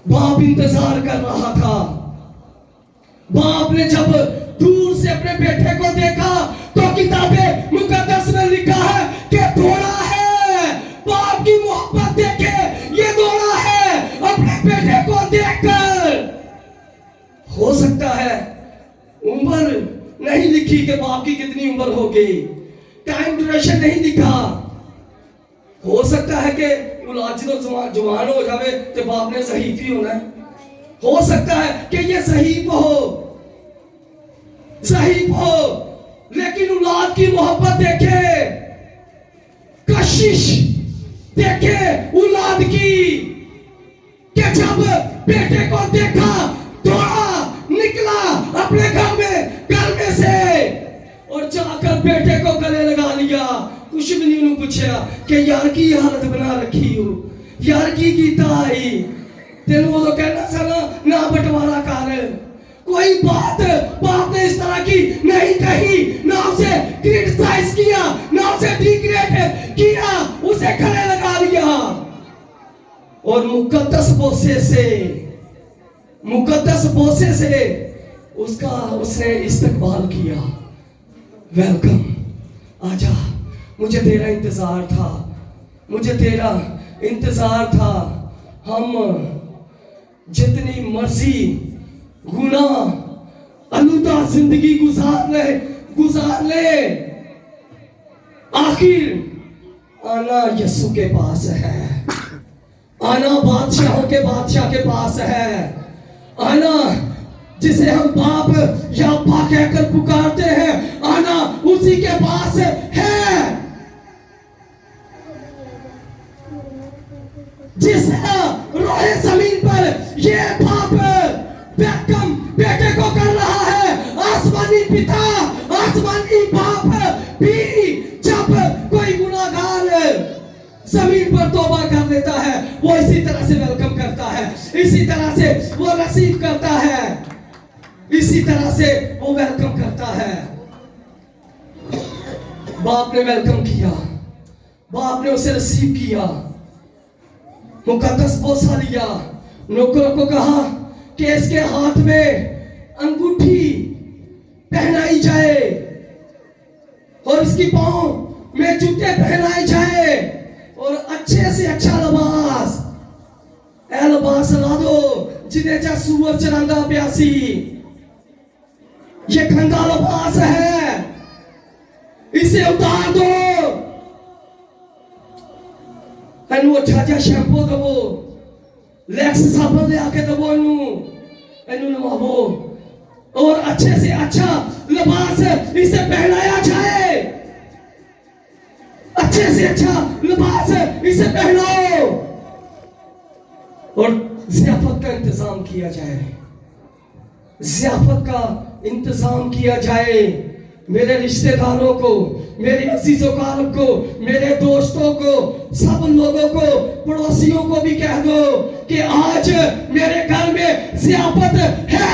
बाप इंतजार कर रहा था। बाप ने जब दूर से अपने बेटे को देखा तो किताबे मुकद्दस में लिखा है कि दौड़ा है। बाप की मोहब्बत देखे ये दौड़ा है अपने बेटे को देखकर। हो सकता है उम्र नहीं लिखी कि बाप की कितनी उम्र होगी, टाइम ड्यूरेशन नहीं लिखा। हो सकता है कि औलाद जो जवान हो जावे तो बाप ने ज़हीफ ही होना है। हो सकता है कि ये ज़हीफ हो, लेकिन औलाद की मोहब्बत देखे, कशिश देखे औलाद की, कि जब बेटे को देखा दौड़ा निकला अपने घर में से और जाकर बेटे को गले लगा लिया। कुछ भी नहीं पूछा कि यार की हालत बना रखी हो, यार की कीता आई तेन वो तो कहना सा ना बंटवारा कर। कोई बात बाप ने इस तरह की नहीं कही, ना उसे क्रिटिसाइज किया, ना उसे डिग्रेड किया, उसे गले लगा लिया और मुकद्दस बोसे से उसने इस्तकबाल किया। वेलकम, आजा, मुझे तेरा इंतजार था। हम जितनी मर्जी गुनाह आलूदा जिंदगी गुजार ले, आखिर आना यीशु के पास है, आना बादशाहों के बादशाह के पास है, आना जिसे हम बाप या अब्बा कहकर पुकारते हैं, आना उसी के पास है। जिस रोए जमीन पर ये बाप वेलकम बेटे को कर रहा है, आसमानी पिता, आसमानी बाप भी जब कोई गुनाहगार जमीन पर तौबा कर लेता है वो इसी तरह से वेलकम करता है, इसी तरह से वो रिसीव करता है, इसी तरह से वो वेलकम करता है। बाप ने वेलकम किया, बाप ने उसे रिसीव किया, मुकद्दस बोसा लिया, नौकरों को कहा कि इसके हाथ में अंगूठी पहनाई जाए और इसकी पांव में जूते पहनाए जाए और अच्छे से अच्छा लिबास ला दो जिन्हें जा सुअर चरांदा प्यासी। ये गंदा लिबास है, इसे उतार दो, एनु अच्छा जा शैम्पू दबो, लैक्स साबुन ले आके दबो, एनु नवाबो और अच्छे से अच्छा लिबास इसे पहनाया जाए, अच्छे से अच्छा लिबास इसे पहनाओ और ज़ियाफत का इंतजाम किया जाए, ज़ियाफत का इंतजाम किया जाए। मेरे रिश्तेदारों को, मेरे अजीजों कारब को, मेरे दोस्तों को, सब लोगों को, पड़ोसियों को भी कह दो कि आज मेरे घर में ज़ियाफत है,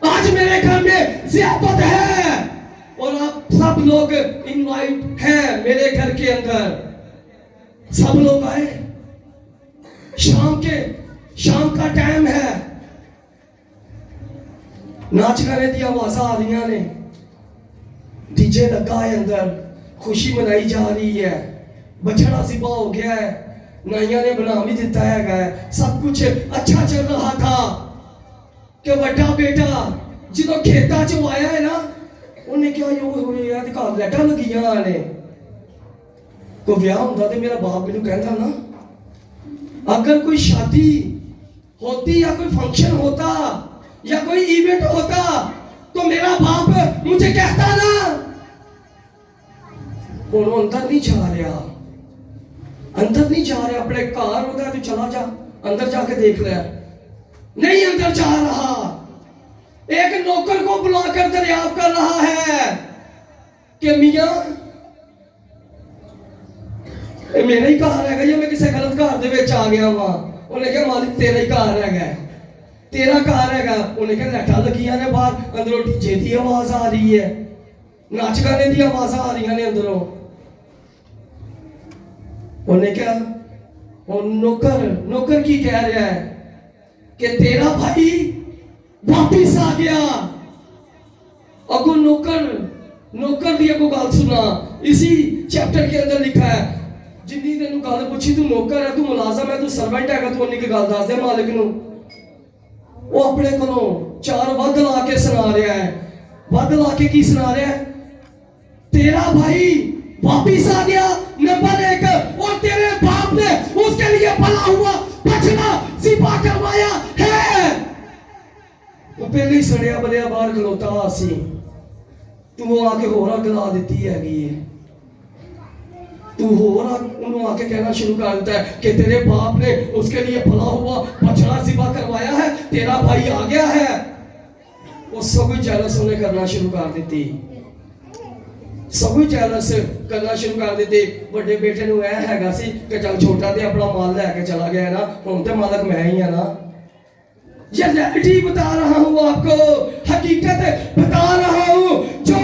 आज मेरे घर में ज़ियाफत है और आप सब लोग इनवाइट हैं मेरे घर के अंदर। सब लोग आए, शाम का टाइम है, नाच गाने दी आवाज़ां आ रही ने, डीजे लगा है अंदर, खुशी मनाई जा रही है, बछड़ा ज़िबा हो गया है, नाइया ने बना भी दिता है, सब कुछ अच्छा चल रहा था कि बड़ा बेटा जो खेता च आया है ना, उन्हें क्या यार घर लैटा लगियां ने। कोई ब्याह होंदा तो मेरा बाप मैनू कहता ना, अगर कोई शादी होती या कोई फंक्शन होता या कोई इवेंट होता तो मेरा बाप मुझे कहता ना, वो अंदर नहीं जा रहा, अपने घर होता है तो चला जा, अंदर जाके देख ले, नहीं अंदर जा रहा, एक नौकर को बुलाकर दरियाफ्त कर रहा है कि मियां मेरा ही घर है या मैं किसी गलत घर दे विच आ गया वा। उन्हें कहा मालिक तेरा ही घर है, तेरा घर है। उन्हें कहा लैटा लगियां ने बाहर, अंदरों डीजे की आवाज आ रही है, नाच गाने की आवाज आ रही ने अंदरों। उन्हें कहा और नौकर नौकर की कह रहा है कि तेरा भाई वापिस आ गया। अगो नौकर नौकर दी अगो गल सुना, इसी चैप्टर के अंदर लिखा है, जिन्नी तेन गल पूछी तू नौकर है, तू मुलाजम है, तू सर्वेंट है, तू उन्नी की गल दस दे मालिक नू। वो अपने को चार वध ला के सुना रहा है। वध ला के की सुना रहा है? तेरा भाई वापिस आ गया नंबर 1, और तेरे बाप ने उसके लिए भला हुआ बछड़ा ज़िबा करवाया है। वो पहले ही सड़िया बलिया बाहर खलोता सी, तू आके होरा गला देती हैगी, तू होरा उन्होंने आके कहना शुरू कर देता है कि तेरे बाप ने उसके लिए भला हुआ बछड़ा ज़िबा करवाया है, तेरा भाई आ गया है। वो सब जेलस होने करना शुरू कर देती, सब जेलस करना शुरू कर देते। बड़े बेटे नु ऐ हैगा सी कि चल छोटा ते अपना माल लेके चला गया ना, हुण ते मालक मैं ही है ना। ये रियलिटी बता रहा हूँ आपको, हकीकत बता रहा हूँ जो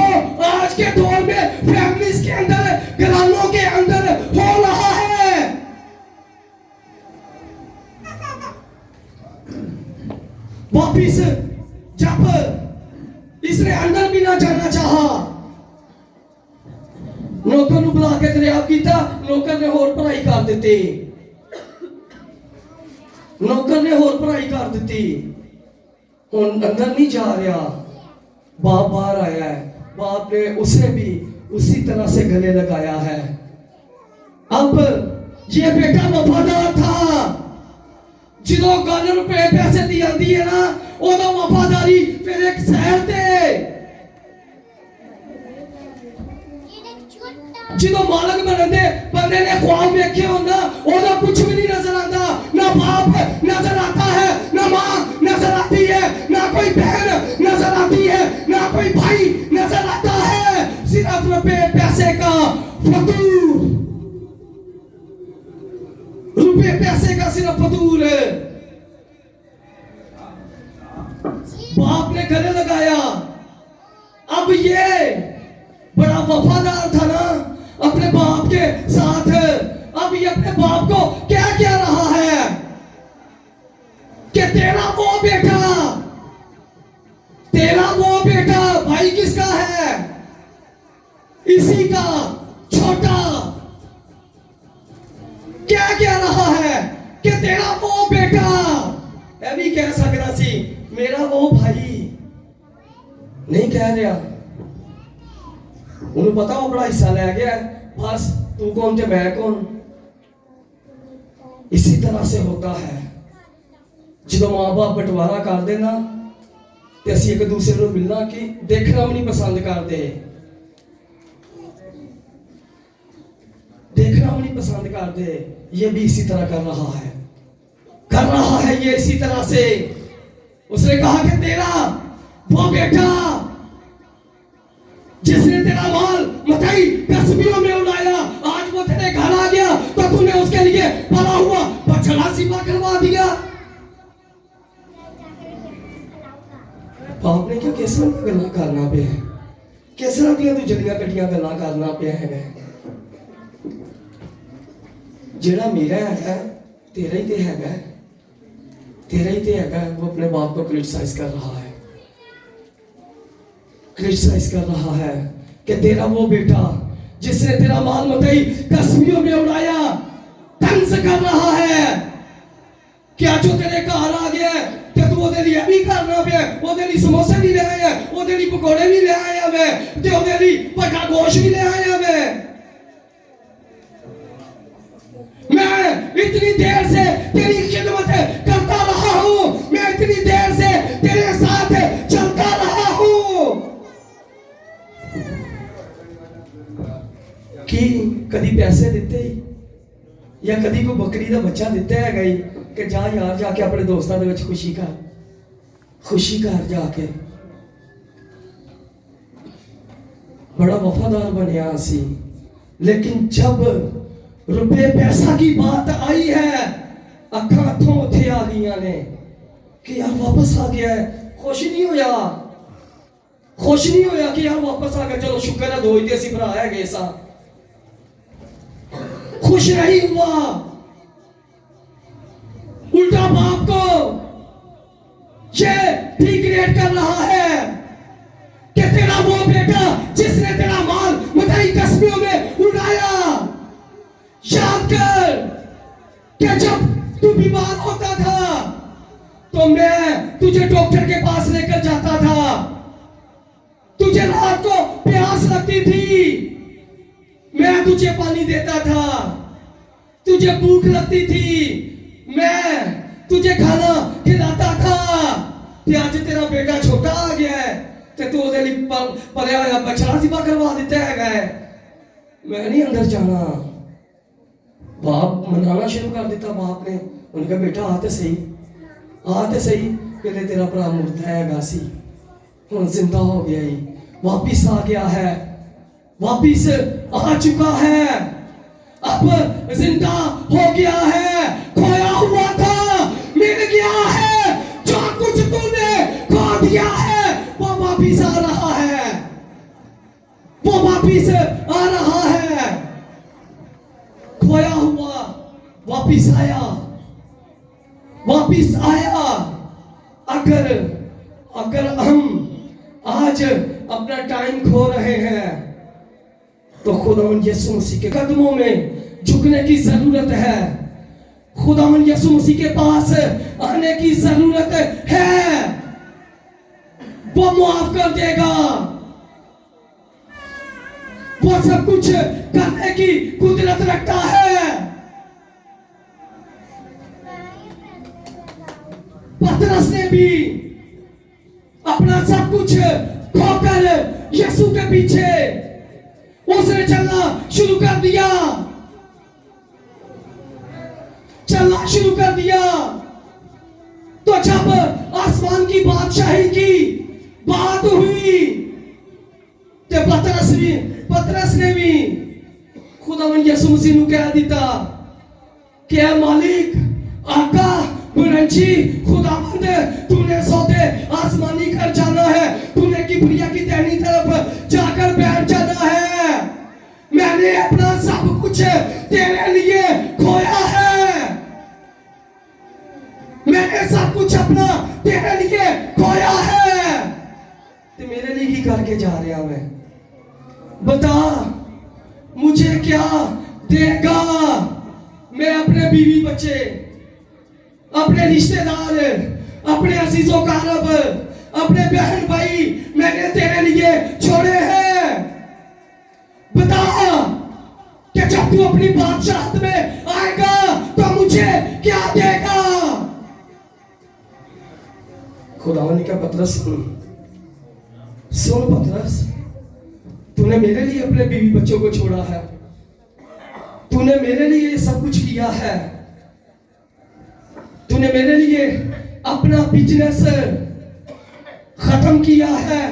आज के दौर में फैमिलीज के अंदर, घरानों के अंदर हो रहा है। वापिस जब इसने अंदर भी ना जाना चाहा, नौकर नु बुला के दरिया कीता, नौकर ने होर पढ़ाई कर देती, नौकर ने होर पढ़ाई कर देती। हुण अंदर नहीं जा रहा, बाप बाहर आया है, बाप ने उसे भी उसी तरह से गले लगाया है। अब ये बेटा वफादार था, जो गल रुपए पैसे दी आती है ना, ओदा वफादारी फिर एक शहर ते जो मालक बनते बंदे ने ख्वाब देखे हो ना, ओदा कुछ भी नहीं नजर आता, ना बाप नजर आता है, ना माँ नजर आती है, ना कोई बहन नजर आती है, ना कोई भाई नजर आता है, सिर्फ रुपए पैसे का फतूर, रुपए पैसे का सिर्फ फतूर है। बाप ने गले लगाया। अब ये बड़ा वफादार था ना अपने बाप के साथ, अब ये अपने बाप को क्या कह रहा है कि तेरा वो बेटा, तेरा वो बेटा भाई किसका है? इसी का छोटा। क्या कह रहा है कि तेरा वो बेटा, मैं भी कह सकता सी मेरा वो भाई, नहीं कह रहा, उन्हें पता वो बड़ा हिस्सा ले गया, बस तू कौन थे मैं कौन। इसी तरह से होता है, जो माँ बाप बंटवारा कर देना तो असी एक दूसरे को मिलना कि देखना भी नहीं पसंद करते, देखना भी नहीं पसंद करते। ये भी इसी तरह कर रहा है ये इसी तरह से। उसने कहा कि तेरा वो बेटा जिसने तेरा माल मताई कस्बियों में उड़ाया, आज वो तेरे घर आ गया तो तूने उसके लिए भला हुआ बछड़ा ज़िबा करवा दिया। बाप ने क्या किस तरह की गल्ला करना पे है, किस तरह दी तू जलियां कटियां गल्ला करना पे है। जेड़ा मेरा है तेरा ही ते हैगा, तेरा ही ते हैगा। वो अपने बाप को क्रिटिसाइज कर रहा है, क्रिटिसाइज कर रहा है कि तेरा वो बेटा जिसने तेरा माल मताई कस्बियों में उड़ाया, तंज कर रहा है। क्या जो तेरे घर आ गया ते तू ओदे लिए भी करना पे, ओदे लिए समोसे भी ले आया, ओदे लिए पकोड़े भी ले आया मैं, ते ओदे लिए पका गोश्त भी ले आया मैं इतनी देर से तेरी खिदमत करता रहा हूं, मैं इतनी देर से तेरे साथ चलता रहा हूं कि कभी पैसे दिते या कभी कोई बकरी का बच्चा दिता है गई कि जा यार जाके अपने दोस्तों के खुशी कर जाके। बड़ा वफादार बनया सी, लेकिन जब रुपए पैसा की बात आई है, अखा हथों उथे आ गई ने कि यार वापस आ गया है। खुश नहीं होया कि यार वापस आ गया, चलो शुक्र है दो ही असी भरा है गए सा, खुश नहीं हुआ। बीमार होता था तो मैं तुझे डॉक्टर के पास लेकर जाता था। तुझे रात को प्यास लगती थी, मैं तुझे पानी देता था। तुझे भूख लगती थी, मैं तुझे खाना खिलाता था। आज तेरा बेटा छोटा आ गया है ते तू ਉਹਦੇ ਲਈ ਪਰਿਆ ਹੋਇਆ ਬਛੜਾ ਸਿਵਾ ਕਰਵਾ ਦਿੱਤਾ ਹੈਗਾ ਹੈ। मैं नहीं अंदर जाना। बाप मनाना शुरू कर दिता। बाप ने उन्हें कहा बेटा आ तो सही पहले तेरा भरा मुर्दा है सी, हुन जिंदा हो गया ही, वापिस आ गया है, वापिस आ चुका है, अब जिंदा हो गया है। खोया हुआ था मिल गया है, जो कुछ तूने खो दिया है वो वापिस आ रहा है, वो वापिस आ रहा है। खोया हुआ वापिस आया, वापिस आया। अगर हम आज अपना टाइम खो रहे हैं तो खुदावन यीशु मसीह के कदमों में झुकने की जरूरत है। खुदावन यीशु मसीह के पास आने की जरूरत है। वो माफ कर देगा, वो सब कुछ करने की कुदरत रखता है। पतरस ने भी अपना सब कुछ खोकर यीशु के पीछे उसने चलना शुरू कर दिया, चलना शुरू कर दिया। तो जब आसमान की बादशाही की बात हुई तो पतरस ने भी खुदावन यीशु मसीह ਨੂੰ कह दिता कि मालिक आका बुलंदी खुदावंद तूने सौदे आसमानी कर जाना है, तूने किबरिया की दाहिनी तरफ जाकर बैठ जाना है। मैंने अपना सब कुछ तेरे लिए खोया है, मैंने सब कुछ अपना तेरे लिए खोया है। तो मेरे लिए ही करके जा रहा मैं, बता मुझे क्या देगा। मैं अपने बीवी बच्चे, अपने रिश्तेदार, अपने अजीजों कारब, अपने बहन भाई मैंने तेरे लिए छोड़े हैं। बता कि जब तू अपनी बादशाहत में आएगा तो मुझे क्या देगा। खुदावन ने कहा पतरस सुन पतरस, तूने मेरे लिए अपने बीवी बच्चों को छोड़ा है, तूने मेरे लिए सब कुछ किया है, तूने मेरे लिए अपना बिजनेस खत्म किया है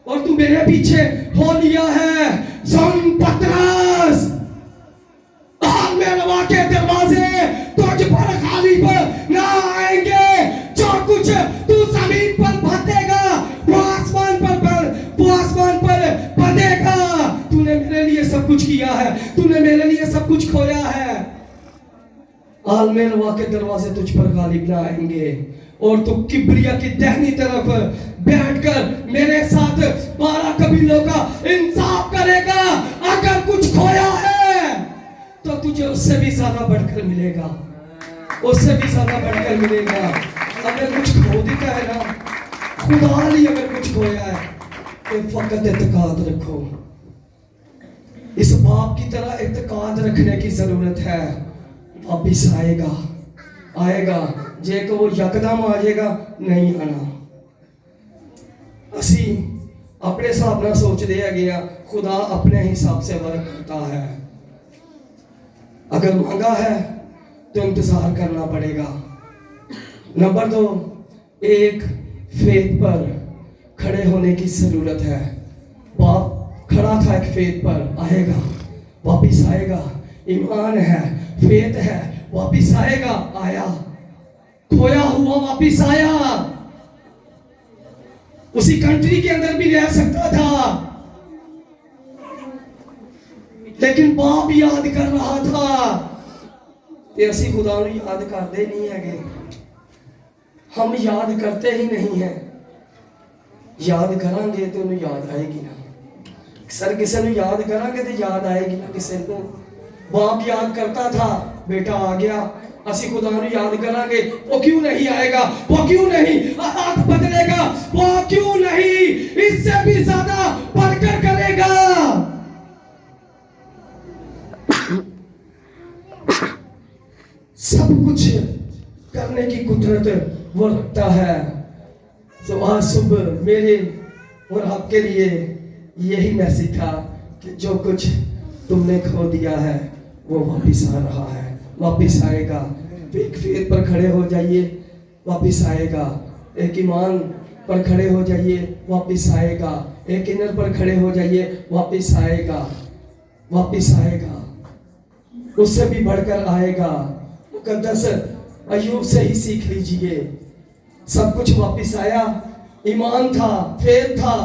और तू मेरे पीछे हो लिया है। सुन पतरस, मेरे के दरवाजे तुझ पर खाली पर ना आएंगे। जो कुछ तू जमीन पर बांधेगा वो आसमान पर बंधेगा। तूने मेरे लिए सब कुछ किया है, तूने मेरे लिए सब कुछ खोया है। आलमेलवा के दरवाजे तुझ पर गालिब ना आएंगे और तू किबरिया की दाहिनी तरफ बैठकर मेरे साथ 12 कबीलों का इंसाफ करेगा। अगर कुछ खोया है तो तुझे उससे भी ज्यादा बढ़कर मिलेगा, उससे भी ज्यादा बढ़कर मिलेगा। अगर कुछ खो दिया है ना, खुदा ही अगर कुछ खोया है तो फकत इत्तेकाद रखो। इस बाप की तरह इत्तेकाद रखने की जरूरत है। वापिस आएगा जे को वो यकदम आ जाएगा, नहीं आना। असी अपने हिसाब ना सोचते है, खुदा अपने हिसाब से वर्क करता है। अगर मांगा है तो इंतजार करना पड़ेगा। नंबर 2, एक फेथ पर खड़े होने की जरूरत है। बाप खड़ा था एक फेथ पर, आएगा, वापिस आएगा। ईमान है, फेथ है, वापिस आएगा। आया, खोया हुआ वापिस आया। उसी कंट्री के अंदर भी रह सकता था, लेकिन बाप याद कर रहा था। ते असी खुदा नूं याद करते नहीं है, हम याद करते ही नहीं है। याद करांगे तो उन्हें याद आएगी ना। सर किसी ने याद करांगे तो याद आएगी ना किसी को। बाप याद करता था, बेटा आ गया, ਅਸੀਂ खुदा ਨੂੰ याद करांगे। वो क्यों नहीं आएगा, वो क्यों नहीं हाथ बदलेगा, वो क्यों नहीं इससे भी ज्यादा बढ़कर करेगा। सब कुछ करने की कुदरत वो रखता है। तो आज सुबह मेरे और आपके लिए यही मैसेज था कि जो कुछ तुमने खो दिया है वो वापिस आ रहा है, वापिस आएगा। एक फेथ पर खड़े हो जाइए, वापिस आएगा। एक ईमान पर खड़े हो जाइए, वापिस आएगा। एक इनर पर खड़े हो जाइए, वापिस आएगा, वापिस आएगा। उससे भी बढ़कर आएगा। मुकद्दस अय्यूब से ही सीख लीजिए। सब कुछ वापिस आया, ईमान था, फेथ था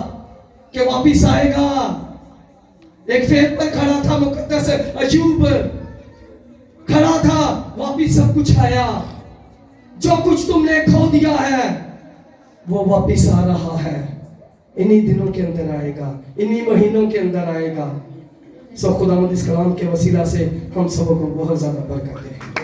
कि वापिस आएगा। एक फेथ पर खड़ा था मुकद्दस अय्यूब, खड़ा था, वापिस सब कुछ आया। जो कुछ तुमने खो दिया है वो वापिस आ रहा है। इन्हीं दिनों के अंदर आएगा, इन्हीं महीनों के अंदर आएगा। सो खुदावंद इस कलाम के वसीला से हम सबों को बहुत ज्यादा बरकत दे।